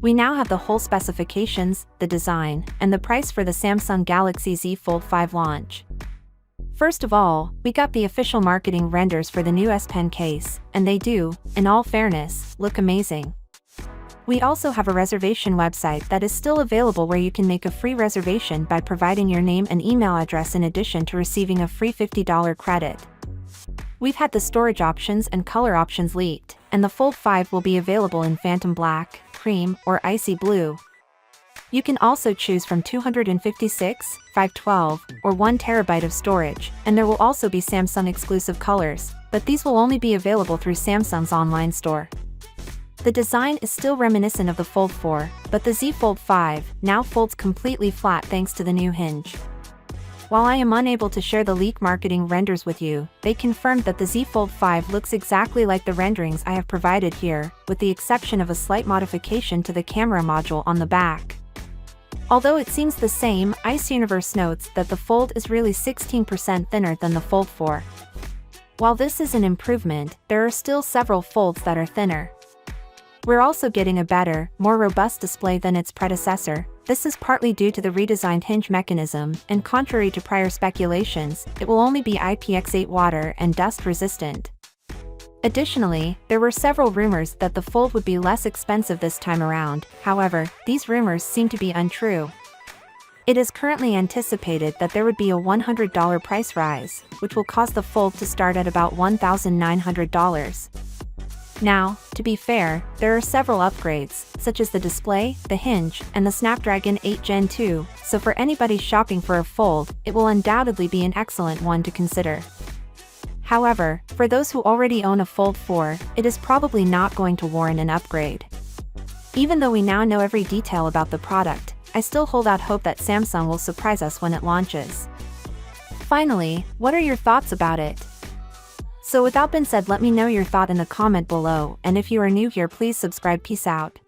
We now have the whole specifications, the design, and the price for the Samsung Galaxy Z Fold 5 launch. First of all, we got the official marketing renders for the new S Pen case, and they do, in all fairness, look amazing. We also have a reservation website that is still available where you can make a free reservation by providing your name and email address in addition to receiving a free $50 credit. We've had the storage options and color options leaked, and the Fold 5 will be available in Phantom Black, Cream, or Icy Blue. You can also choose from 256, 512, or 1 TB of storage, and there will also be Samsung exclusive colors, but these will only be available through Samsung's online store. The design is still reminiscent of the Fold 4, but the Z Fold 5 now folds completely flat thanks to the new hinge. While I am unable to share the leak marketing renders with you, they confirmed that the Z Fold 5 looks exactly like the renderings I have provided here, with the exception of a slight modification to the camera module on the back. Although it seems the same, Ice Universe notes that the Fold is really 16% thinner than the Fold 4. While this is an improvement, there are still several folds that are thinner. We're also getting a better, more robust display than its predecessor. This is partly due to the redesigned hinge mechanism, and contrary to prior speculations, it will only be IPX8 water and dust resistant. Additionally, there were several rumors that the Fold would be less expensive this time around. However, these rumors seem to be untrue. It is currently anticipated that there would be a $100 price rise, which will cause the Fold to start at about $1,900. Now, to be fair, there are several upgrades, such as the display, the hinge, and the Snapdragon 8 Gen 2, so for anybody shopping for a Fold, it will undoubtedly be an excellent one to consider. However, for those who already own a Fold 4, it is probably not going to warrant an upgrade. Even though we now know every detail about the product, I still hold out hope that Samsung will surprise us when it launches. Finally, what are your thoughts about it? So without being said, let me know your thought in the comment below, and if you are new here, please subscribe. Peace out.